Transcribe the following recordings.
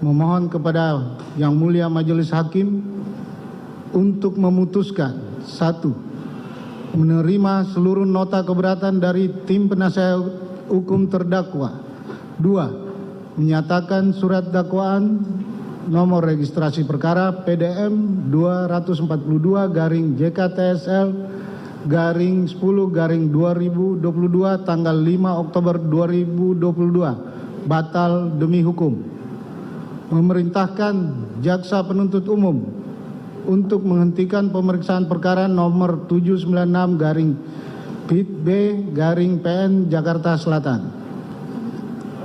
memohon kepada Yang Mulia Majelis Hakim untuk memutuskan: 1. Menerima seluruh nota keberatan dari tim penasihat hukum terdakwa. 2. Menyatakan surat dakwaan nomor registrasi perkara PDM 244-10-10/2022 tanggal 5 Oktober 2022 batal demi hukum. Memerintahkan jaksa penuntut umum untuk menghentikan pemeriksaan perkara nomor 796-PIT-B-PN Jakarta Selatan.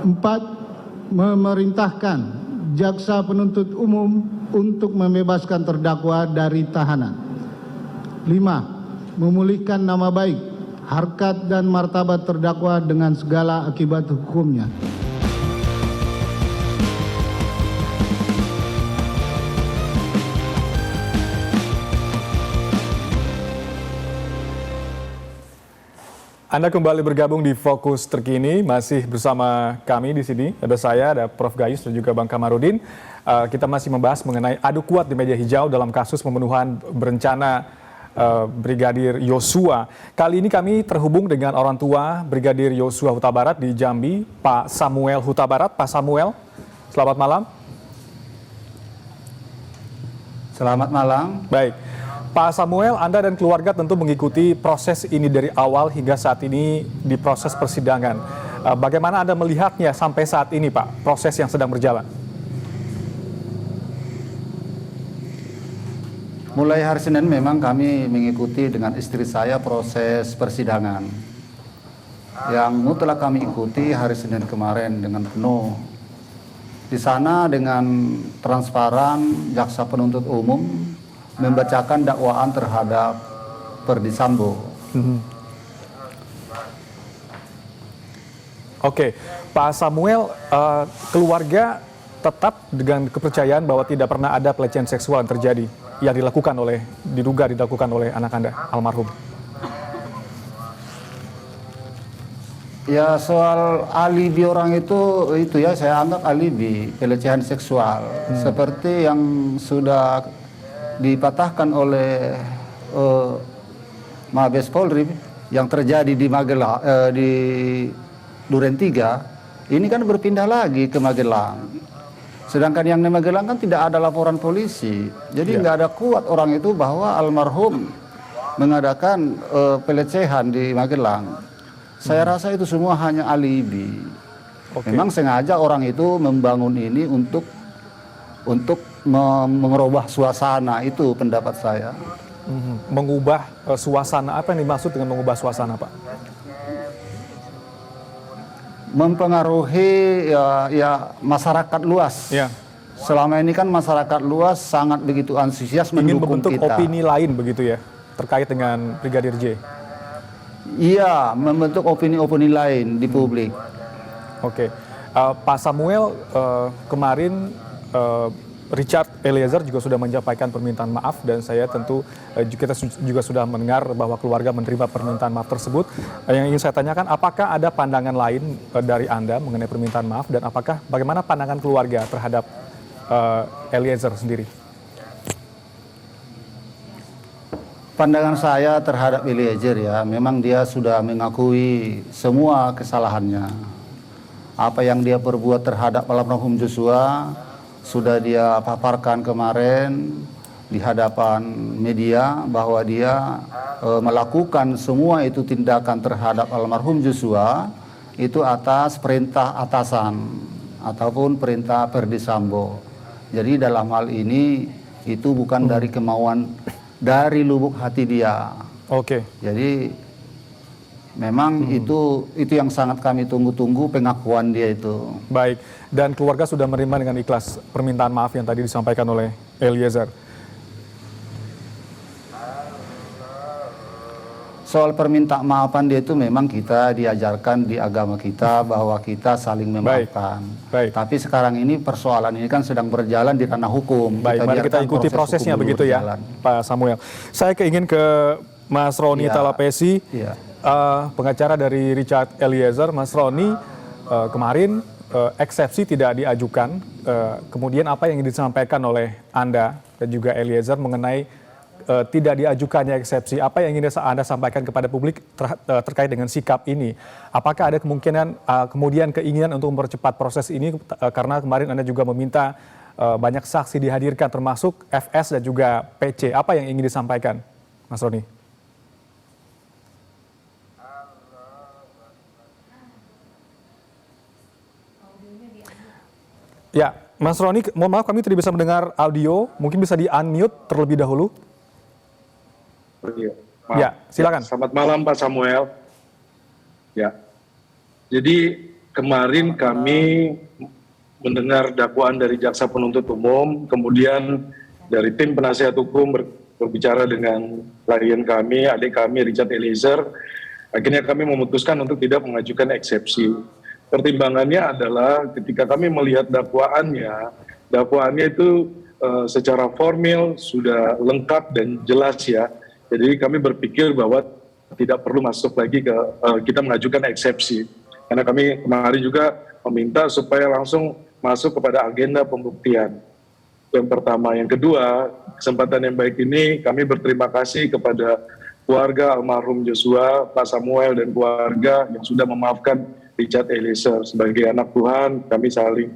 4. Memerintahkan jaksa penuntut umum untuk membebaskan terdakwa dari tahanan. 5. Memulihkan nama baik, harkat dan martabat terdakwa dengan segala akibat hukumnya. Anda kembali bergabung di Fokus Terkini, masih bersama kami di sini. Ada saya, ada Prof. Gayus dan juga Bang Kamarudin. Kita masih membahas mengenai adu kuat di meja hijau dalam kasus pembunuhan berencana Brigadir Yosua. Kali ini kami terhubung dengan orang tua Brigadir Yosua Huta Barat di Jambi, Pak Samuel Huta Barat. Pak Samuel, selamat malam. Selamat malam. Baik. Pak Samuel, Anda dan keluarga tentu mengikuti proses ini dari awal hingga saat ini di proses persidangan. Bagaimana Anda melihatnya sampai saat ini, Pak, proses yang sedang berjalan? Mulai hari Senin memang kami mengikuti dengan istri saya proses persidangan. Yang mutlak kami ikuti hari Senin kemarin dengan penuh. Di sana dengan transparan jaksa penuntut umum membacakan dakwaan terhadap Ferdy Sambo. Oke, Pak Samuel, keluarga tetap dengan kepercayaan bahwa tidak pernah ada pelecehan seksual yang terjadi, yang diduga dilakukan oleh anak Anda, almarhum. Ya, soal alibi orang itu ya saya anggap alibi pelecehan seksual. Seperti yang sudah dipatahkan oleh Mabes Polri yang terjadi di Magelang, di Duren 3, ini kan berpindah lagi ke Magelang. Sedangkan yang di Magelang kan tidak ada laporan polisi. Jadi nggak ada kuat orang itu bahwa almarhum mengadakan pelecehan di Magelang. Saya rasa itu semua hanya alibi. Memang sengaja orang itu membangun ini untuk mengubah suasana, itu pendapat saya. Mengubah suasana, apa yang dimaksud dengan mengubah suasana, Pak? Mempengaruhi ya masyarakat luas. Ya. Selama ini kan masyarakat luas sangat begitu antusias Ingin mendukung membentuk kita. opini lain begitu ya, terkait dengan Brigadir J. Iya, membentuk opini-opini lain di publik. Oke. Pak Samuel, kemarin Richard Eliezer juga sudah menyampaikan permintaan maaf, dan saya tentu kita juga sudah mendengar bahwa keluarga menerima permintaan maaf tersebut. Yang ingin saya tanyakan, apakah ada pandangan lain dari Anda mengenai permintaan maaf, dan bagaimana pandangan keluarga terhadap Eliezer sendiri? Pandangan saya terhadap Eliezer ya, memang dia sudah mengakui semua kesalahannya. Apa yang dia perbuat terhadap almarhum Joshua sudah dia paparkan kemarin di hadapan media, bahwa dia melakukan semua itu tindakan terhadap almarhum Joshua itu atas perintah atasan ataupun perintah Ferdy Sambo. Jadi dalam hal ini itu bukan dari kemauan, dari lubuk hati dia. Oke. Jadi memang itu yang sangat kami tunggu-tunggu, pengakuan dia itu. Baik, dan keluarga sudah menerima dengan ikhlas permintaan maaf yang tadi disampaikan oleh Eliezer. Soal permintaan maafan dia itu memang kita diajarkan di agama kita bahwa kita saling memaafkan. Baik. Tapi sekarang ini persoalan ini kan sedang berjalan di ranah hukum. Baik, mari kita ikuti prosesnya begitu ya, Pak Samuel. Saya ingin ke Mas Roni Talapesi, pengacara dari Richard Eliezer. Mas Roni, kemarin eksepsi tidak diajukan, kemudian apa yang ingin disampaikan oleh Anda dan juga Eliezer mengenai tidak diajukannya eksepsi, apa yang ingin Anda sampaikan kepada publik terkait dengan sikap ini? Apakah ada kemungkinan kemudian keinginan untuk mempercepat proses ini karena kemarin Anda juga meminta banyak saksi dihadirkan termasuk FS dan juga PC. Apa yang ingin disampaikan, Mas Roni? Ya, Mas Roni, mohon maaf kami tidak bisa mendengar audio, mungkin bisa di-unmute terlebih dahulu. Iya. Ya, silakan. Selamat malam Pak Samuel. Ya, jadi kemarin kami mendengar dakwaan dari jaksa penuntut umum, kemudian dari tim penasihat hukum berbicara dengan klien kami, adik kami Richard Eliezer, akhirnya kami memutuskan untuk tidak mengajukan eksepsi. Pertimbangannya adalah ketika kami melihat dakwaannya itu secara formil sudah lengkap dan jelas ya. Jadi kami berpikir bahwa tidak perlu masuk lagi ke kita mengajukan eksepsi. Karena kami kemarin juga meminta supaya langsung masuk kepada agenda pembuktian. Yang pertama. Yang kedua, kesempatan yang baik ini kami berterima kasih kepada keluarga almarhum Joshua, Pak Samuel dan keluarga yang sudah memaafkan Richard Eliezer. Sebagai anak Tuhan, kami saling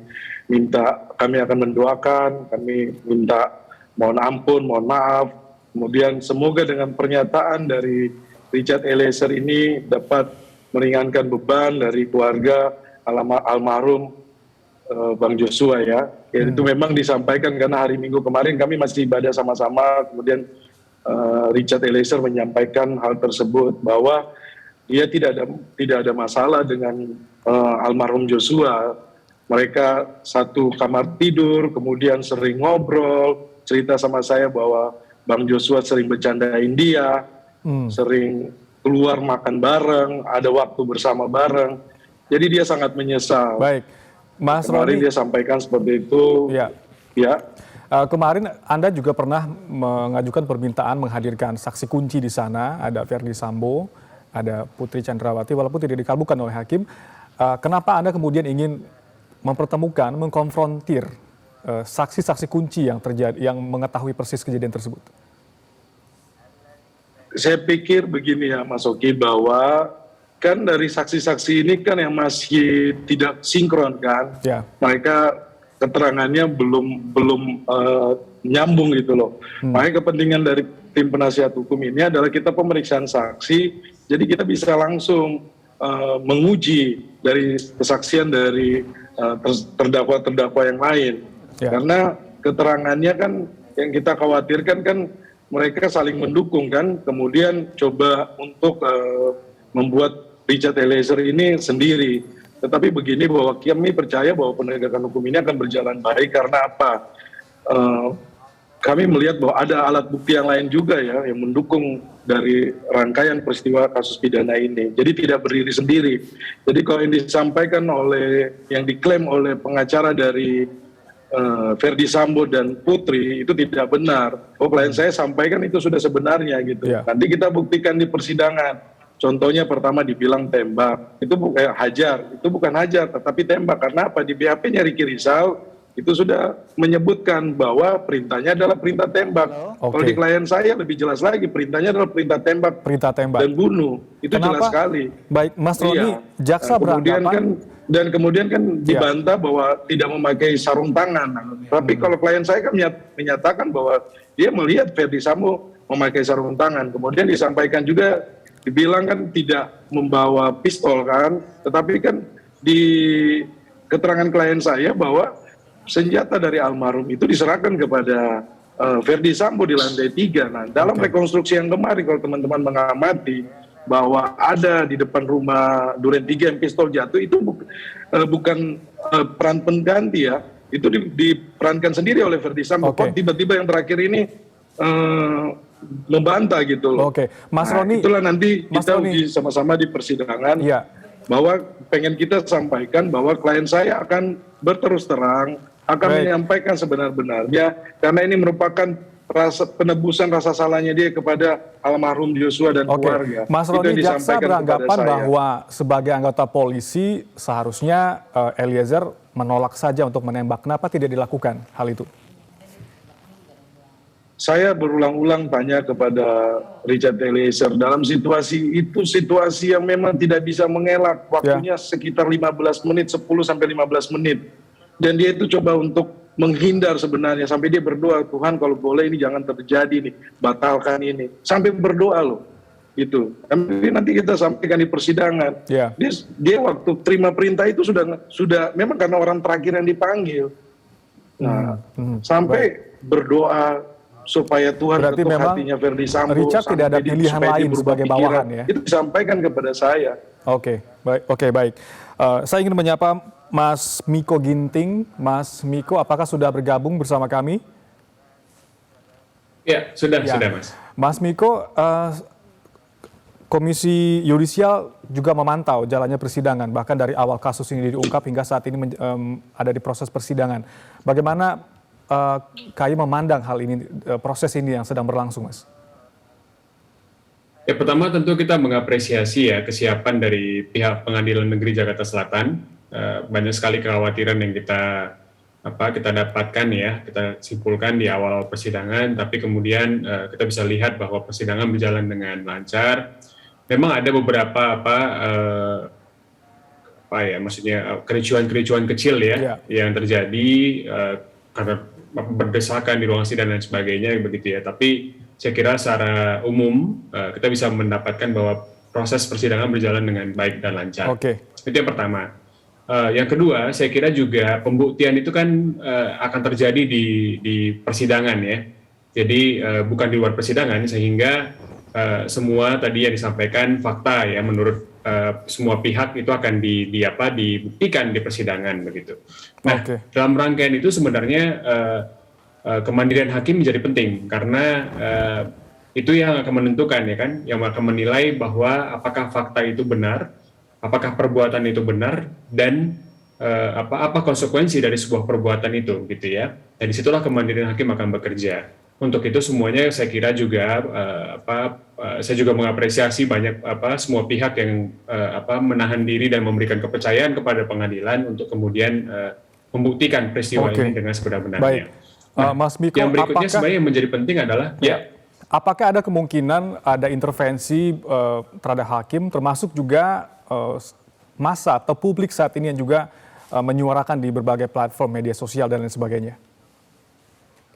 minta, kami akan mendoakan, kami minta mohon ampun, mohon maaf. Kemudian semoga dengan pernyataan dari Richard Eliezer ini dapat meringankan beban dari keluarga almarhum Bang Joshua ya. Itu memang disampaikan karena hari Minggu kemarin kami masih ibadah sama-sama, kemudian Richard Eliezer menyampaikan hal tersebut bahwa dia tidak ada masalah dengan almarhum Joshua. Mereka satu kamar tidur, kemudian sering ngobrol, cerita sama saya bahwa Bang Joshua sering bercandain dia, sering keluar makan bareng, ada waktu bersama bareng. Jadi dia sangat menyesal. Baik, Mas Kemarin Roni, dia sampaikan seperti itu. ya. Ya. Kemarin Anda juga pernah mengajukan permintaan menghadirkan saksi kunci di sana, ada Verdi Sambo, ada Putri Chandrawati, walaupun tidak dikabulkan oleh hakim. Kenapa Anda kemudian ingin mempertemukan, mengkonfrontir saksi-saksi kunci yang terjadi, yang mengetahui persis kejadian tersebut? Saya pikir begini ya Mas Oki, bahwa kan dari saksi-saksi ini kan yang masih tidak sinkron kan, Ya. mereka keterangannya belum nyambung gitu loh. Makanya kepentingan dari tim penasihat hukum ini adalah kita pemeriksaan saksi, jadi kita bisa langsung menguji dari kesaksian dari terdakwa-terdakwa yang lain. Ya. Karena keterangannya kan yang kita khawatirkan kan mereka saling mendukung kan, kemudian coba untuk membuat Richard Eliezer ini sendiri. Tetapi begini, bahwa kami percaya bahwa penegakan hukum ini akan berjalan baik karena apa? Kami melihat bahwa ada alat bukti yang lain juga ya yang mendukung dari rangkaian peristiwa kasus pidana ini. Jadi tidak berdiri sendiri. Jadi kalau yang disampaikan oleh, yang diklaim oleh pengacara dari Verdi Sambo dan Putri itu tidak benar. Oh, klien saya sampaikan itu sudah sebenarnya gitu. Ya. Nanti kita buktikan di persidangan. Contohnya pertama dibilang tembak, itu hajar, itu bukan hajar tetapi tembak. Karena apa? Di BAP-nya Ricky Rizal itu sudah menyebutkan bahwa perintahnya adalah perintah tembak. Kalau di klien saya lebih jelas lagi, perintahnya adalah perintah tembak. Perintah tembak. Dan bunuh. Itu jelas sekali. Baik, Mas Roni, Iya. jaksa beranggapan... Kemudian kan dibantah bahwa tidak memakai sarung tangan. Tapi kalau klien saya kan menyatakan bahwa dia melihat Verdi Sambo memakai sarung tangan. Kemudian disampaikan juga, dibilang kan tidak membawa pistol kan. Tetapi kan di keterangan klien saya bahwa senjata dari almarhum itu diserahkan kepada Verdi Sambo di lantai 3. Nah, dalam rekonstruksi yang kemarin kalau teman-teman mengamati bahwa ada di depan rumah Duren 3 yang pistol jatuh, itu bukan peran pengganti ya, itu diperankan sendiri oleh Verdi Sambo. Kok tiba-tiba yang terakhir ini membantah gitu loh. Mas Roni, itulah nanti kita uji sama-sama di persidangan. Bahwa pengen kita sampaikan bahwa klien saya akan berterus terang, akan menyampaikan sebenar-benarnya, karena ini merupakan penebusan rasa salahnya dia kepada almarhum Joshua dan Oke, keluarga. Mas Itu Roni, yang jaksa disampaikan kepada beranggapan saya. bahwa sebagai anggota polisi seharusnya Eliezer menolak saja untuk menembak. Kenapa tidak dilakukan hal itu? Saya berulang-ulang tanya kepada Richard Eliezer, dalam situasi itu situasi yang memang tidak bisa mengelak, waktunya sekitar 15 menit, 10 sampai 15 menit. Dan dia itu coba untuk menghindar sebenarnya, sampai dia berdoa, Tuhan kalau boleh ini jangan terjadi nih, batalkan ini. Sampai berdoa loh, itu. Nanti kita sampaikan di persidangan. Dia waktu terima perintah itu sudah memang karena orang terakhir yang dipanggil. Nah, sampai berdoa supaya Tuhan berarti ketuk memang hatinya Verdi Sambo, Richard tidak ada pilihan lain sebagai bawahan ya? Itu disampaikan kepada saya. Oke, baik. Saya ingin menyapa Mas Miko Ginting. Mas Miko, apakah sudah bergabung bersama kami? Ya, sudah Mas. Mas Miko, Komisi Yudisial juga memantau jalannya persidangan, bahkan dari awal kasus ini diungkap hingga saat ini ada di proses persidangan. Bagaimana KAI memandang hal ini, proses ini yang sedang berlangsung, Mas? Ya, pertama tentu kita mengapresiasi ya kesiapan dari pihak Pengadilan Negeri Jakarta Selatan. Banyak sekali kekhawatiran yang kita dapatkan ya, kita simpulkan di awal persidangan, tapi kemudian kita bisa lihat bahwa persidangan berjalan dengan lancar. Memang ada beberapa kericuan-kericuan kecil ya yang terjadi karena berdesakan di ruang sidang dan sebagainya begitu ya. Tapi saya kira secara umum kita bisa mendapatkan bahwa proses persidangan berjalan dengan baik dan lancar. Itu yang pertama. Yang kedua, saya kira juga pembuktian itu kan akan terjadi di persidangan ya. Jadi bukan di luar persidangan, sehingga semua tadi yang disampaikan fakta ya menurut semua pihak itu akan dibuktikan di persidangan begitu. Nah, dalam rangkaian itu sebenarnya kemandirian hakim menjadi penting karena itu yang akan menentukan ya kan, yang akan menilai bahwa apakah fakta itu benar, apakah perbuatan itu benar, dan apa konsekuensi dari sebuah perbuatan itu gitu ya. Dan disitulah kemandirian hakim akan bekerja. Untuk itu semuanya saya kira juga saya juga mengapresiasi banyak semua pihak yang menahan diri dan memberikan kepercayaan kepada pengadilan untuk kemudian membuktikan peristiwa ini dengan sebenar-benarnya. Mas Miko, yang berikutnya sebenarnya yang menjadi penting adalah apakah ada kemungkinan ada intervensi terhadap hakim, termasuk juga massa atau publik saat ini yang juga menyuarakan di berbagai platform media sosial dan lain sebagainya?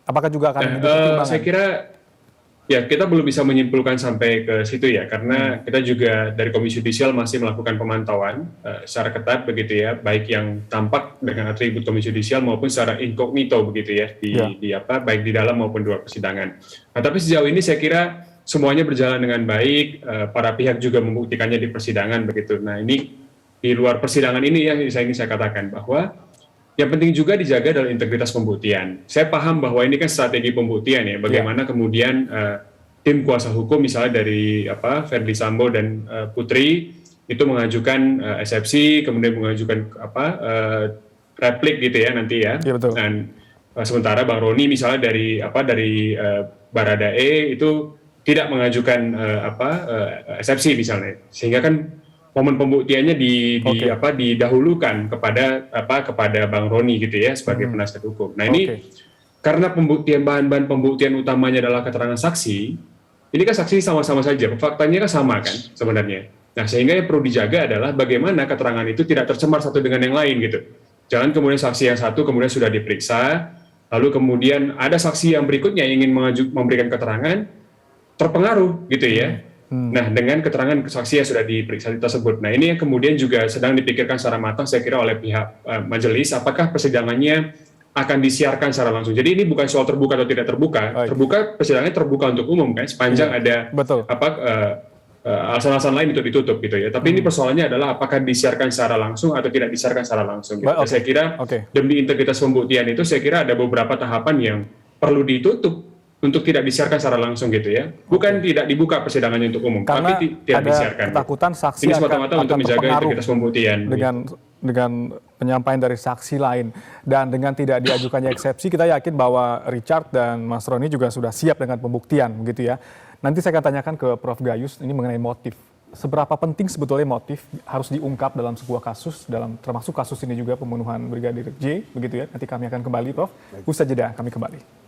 Apakah juga akan menjadi pertimbangan? Saya kira ya kita belum bisa menyimpulkan sampai ke situ ya, karena kita juga dari Komisi Yudisial masih melakukan pemantauan secara ketat begitu ya, baik yang tampak dengan atribut Komisi Yudisial maupun secara inkognito begitu ya, baik di dalam maupun di luar persidangan. Nah, tapi sejauh ini saya kira semuanya berjalan dengan baik, para pihak juga membuktikannya di persidangan begitu. Nah, ini di luar persidangan ini yang ingin saya katakan bahwa yang penting juga dijaga adalah integritas pembuktian. Saya paham bahwa ini kan strategi pembuktian ya, bagaimana kemudian tim kuasa hukum misalnya dari Verdi Sambo dan Putri itu mengajukan eksepsi, kemudian mengajukan replik gitu ya nanti ya. Dan sementara Bang Roni misalnya dari Baradae itu tidak mengajukan eksepsi misalnya, sehingga kan momen pembuktiannya didahulukan kepada Bang Roni gitu ya sebagai penasihat hukum. Nah ini karena bahan-bahan pembuktian utamanya adalah keterangan saksi, ini kan saksi sama-sama saja, faktanya kan sama kan sebenarnya. Nah sehingga yang perlu dijaga adalah bagaimana keterangan itu tidak tercemar satu dengan yang lain gitu. Jangan kemudian saksi yang satu kemudian sudah diperiksa, lalu kemudian ada saksi yang berikutnya yang ingin memberikan keterangan terpengaruh gitu ya. Nah, dengan keterangan saksi yang sudah diperiksa tersebut. Nah, ini yang kemudian juga sedang dipikirkan secara matang, saya kira oleh pihak majelis, apakah persidangannya akan disiarkan secara langsung. Jadi ini bukan soal terbuka atau tidak terbuka. Terbuka, persidangannya terbuka untuk umum kan, sepanjang ada alasan-alasan lain untuk ditutup gitu ya. Tapi ini persoalannya adalah apakah disiarkan secara langsung atau tidak disiarkan secara langsung. Gitu. Saya kira demi integritas pembuktian itu, saya kira ada beberapa tahapan yang perlu ditutup untuk tidak disiarkan secara langsung gitu ya. Bukan tidak dibuka persidangannya untuk umum, karena tapi tidak disiarkan. Ketakutan saksi ini semata-mata untuk menjaga integritas pembuktian. Dengan dengan penyampaian dari saksi lain dan dengan tidak diajukannya eksepsi, kita yakin bahwa Richard dan Mas Roni juga sudah siap dengan pembuktian, begitu ya. Nanti saya akan tanyakan ke Prof. Gayus ini mengenai motif. Seberapa penting sebetulnya motif harus diungkap dalam sebuah kasus, termasuk kasus ini juga pembunuhan Brigadir J, begitu ya. Nanti kami akan kembali, Prof. Usai jeda kami kembali.